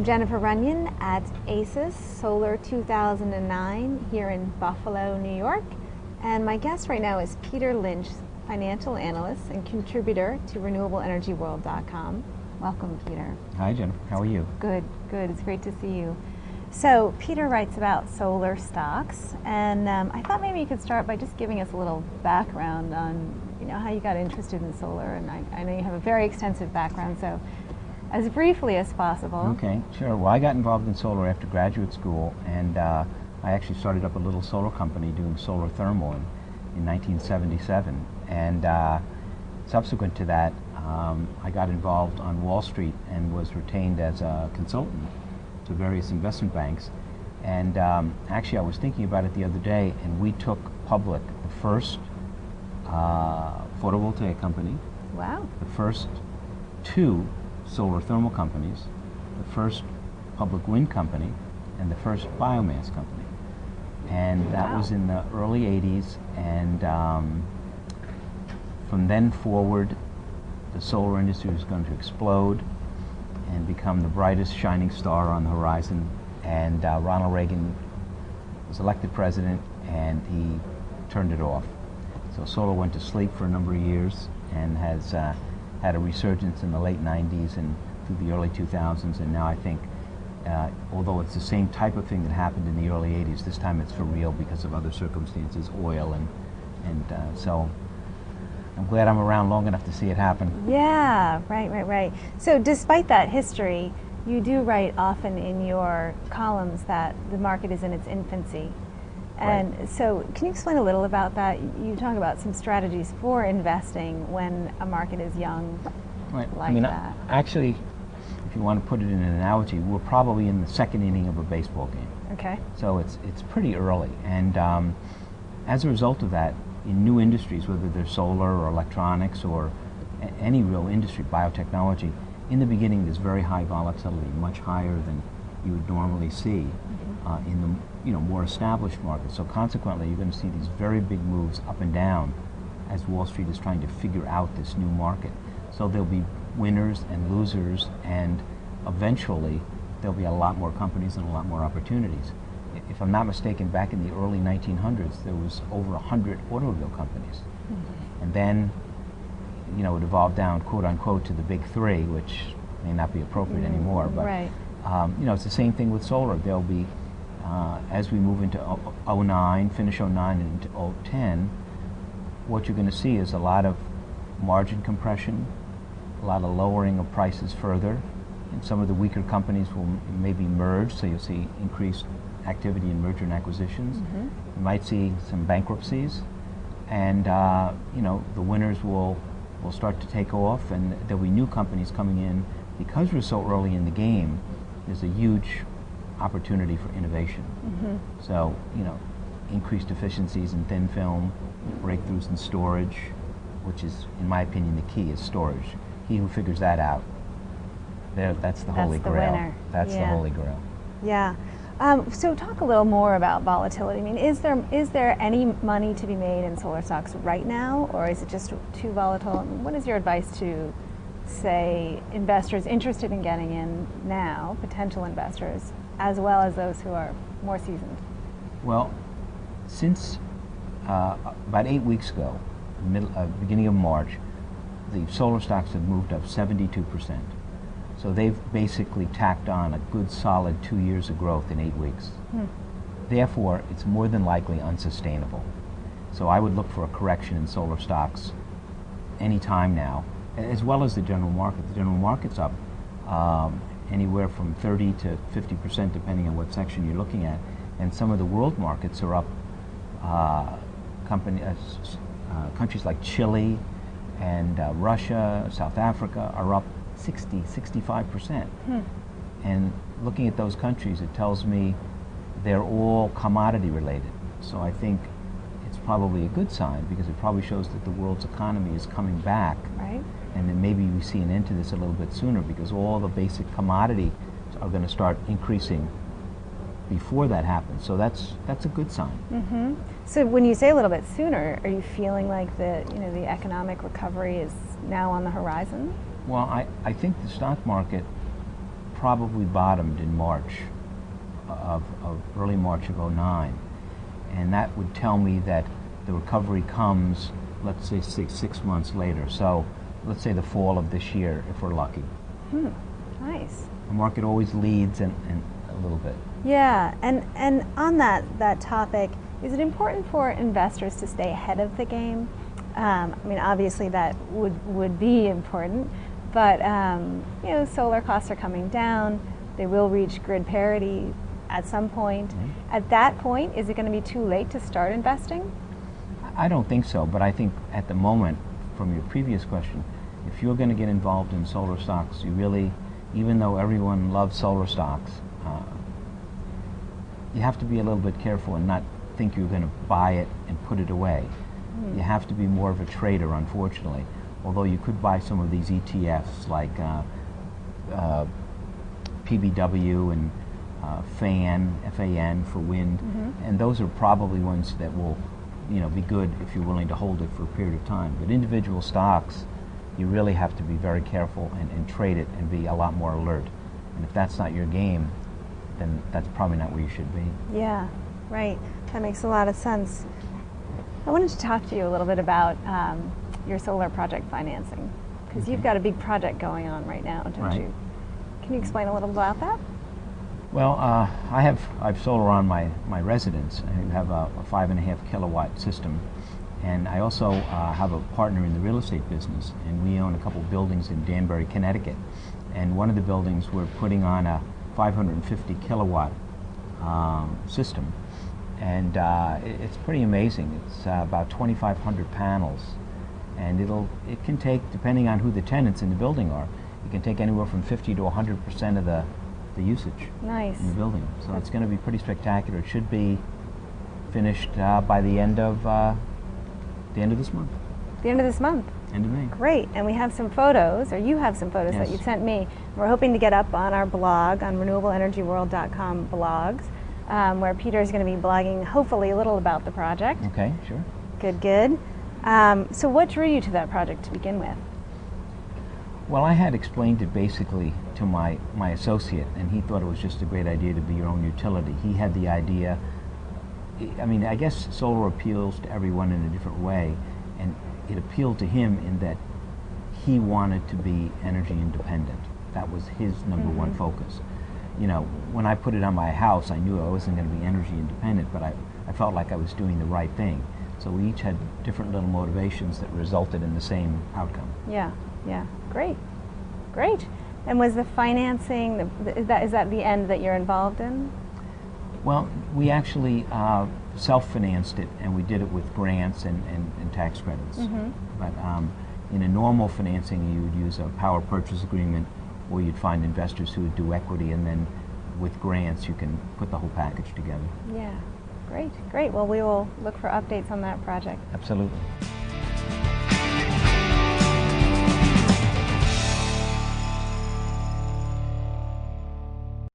I'm Jennifer Runyon at ACES Solar 2009 here in Buffalo, New York. And my guest right now is Peter Lynch, financial analyst and contributor to RenewableEnergyWorld.com. Welcome, Peter. Hi, Jennifer. How are you? Good, good. It's great to see you. So, Peter writes about solar stocks, and I thought maybe you could start by just giving us a little background on, how you got interested in solar. And I know you have a very extensive background, so as briefly as possible. Okay, sure. Well, I got involved in solar after graduate school, and I actually started up a little solar company doing solar thermal in 1977. And subsequent to that, I got involved on Wall Street and was retained as a consultant to various investment banks. And actually, I was thinking about it the other day, and we took public the first photovoltaic company. Wow. The first two solar thermal companies, the first public wind company, and the first biomass company. And that was in the early 80s, and from then forward, the solar industry was going to explode and become the brightest shining star on the horizon. And Ronald Reagan was elected president, and he turned it off. So solar went to sleep for a number of years and has had a resurgence in the late 90s and through the early 2000s, and now I think, although it's the same type of thing that happened in the early 80s, this time it's for real because of other circumstances, oil, and so I'm glad I'm around long enough to see it happen. Yeah, right. So despite that history, you do write often in your columns that the market is in its infancy. And right. So can you explain a little about that? You talk about some strategies for investing when a market is young, right. like that. Actually, if you want to put it in an analogy, we're probably in the second inning of a baseball game. Okay. So it's pretty early. And as a result of that, in new industries, whether they're solar or electronics or any real industry, biotechnology, in the beginning there's very high volatility, much higher than you would normally see in the more established markets. So consequently, you're going to see these very big moves up and down as Wall Street is trying to figure out this new market. So there'll be winners and losers, and eventually there'll be a lot more companies and a lot more opportunities. If I'm not mistaken, back in the early 1900s, there was over 100 automobile companies. And then, it evolved down, quote unquote, to the big three, which may not be appropriate anymore. But right. It's the same thing with solar. There'll be, as we move into 09, finish 09 and into 010, what you're going to see is a lot of margin compression, a lot of lowering of prices further, and some of the weaker companies will maybe merge, so you'll see increased activity in merger and acquisitions. You might see some bankruptcies, and the winners will start to take off, and there'll be new companies coming in. Because we're so early in the game, there's a huge opportunity for innovation. So, increased efficiencies in thin film, breakthroughs in storage, which is, in my opinion, the key is storage. He who figures that out, that's the holy grail. Winner. That's the holy grail. Yeah. So talk a little more about volatility. I mean, is there any money to be made in solar stocks right now, or is it just too volatile? What is your advice to, say, investors interested in getting in now, potential investors, as well as those who are more seasoned? Well, since about 8 weeks ago, beginning of March, the solar stocks have moved up 72%. So they've basically tacked on a good solid 2 years of growth in 8 weeks. Therefore, it's more than likely unsustainable. So I would look for a correction in solar stocks any time now, as well as the general market. The general market's up anywhere from 30 to 50%, depending on what section you're looking at. And some of the world markets are up. Countries like Chile and Russia, South Africa are up 60-65%. And looking at those countries, it tells me they're all commodity related. So I think it's probably a good sign, because it probably shows that the world's economy is coming back. Right. And then maybe we see an end to this a little bit sooner, because all the basic commodities are going to start increasing before that happens. So that's a good sign. So when you say a little bit sooner, are you feeling like the economic recovery is now on the horizon? Well, I think the stock market probably bottomed in March of early March of '09, and that would tell me that the recovery comes, let's say, six months later. So let's say the fall of this year, if we're lucky. Nice. The market always leads and a little bit. Yeah, and on that topic, is it important for investors to stay ahead of the game? I mean, obviously that would be important, but you know, solar costs are coming down. They will reach grid parity at some point. Mm-hmm. At that point, is it going to be too late to start investing? I don't think so, but I think at the moment, from your previous question, if you're going to get involved in solar stocks, you really, even though everyone loves solar stocks, you have to be a little bit careful and not think you're going to buy it and put it away. You have to be more of a trader, unfortunately. Although you could buy some of these ETFs like PBW and FAN for wind, and those are probably ones that will, you know, be good if you're willing to hold it for a period of time. But individual stocks, you really have to be very careful and trade it and be a lot more alert. And if that's not your game, then that's probably not where you should be. Yeah, right. That makes a lot of sense. I wanted to talk to you a little bit about your solar project financing, because you've got a big project going on right now, don't you? Can you explain a little about that? Well, I've solar on my residence. I have a 5.5 kilowatt system, and I also have a partner in the real estate business, and we own a couple buildings in Danbury, Connecticut. And one of the buildings we're putting on a 550 kilowatt system, and it's pretty amazing. It's about 2,500 panels, and it can take, depending on who the tenants in the building are, it can take anywhere from 50 to 100% of the usage in the building. So it's going to be pretty spectacular. It should be finished by the end of this month. The end of this month. End of May. Great. And we have some photos, or you have some photos that you sent me. We're hoping to get up on our blog, on renewableenergyworld.com blogs, where Peter's going to be blogging hopefully a little about the project. Okay, sure. Good, good. So what drew you to that project to begin with? Well, I had explained it basically to my associate, and he thought it was just a great idea to be your own utility. He had the idea, I mean, I guess solar appeals to everyone in a different way, and it appealed to him in that he wanted to be energy independent. That was his number one focus. You know, when I put it on my house, I knew I wasn't going to be energy independent, but I felt like I was doing the right thing. So we each had different little motivations that resulted in the same outcome. Yeah, yeah, great, great. And was the financing, is that the end that you're involved in? Well, we actually self-financed it, and we did it with grants and tax credits. But in a normal financing, you would use a power purchase agreement, or you'd find investors who would do equity, and then with grants, you can put the whole package together. Yeah, great, great. Well, we will look for updates on that project. Absolutely.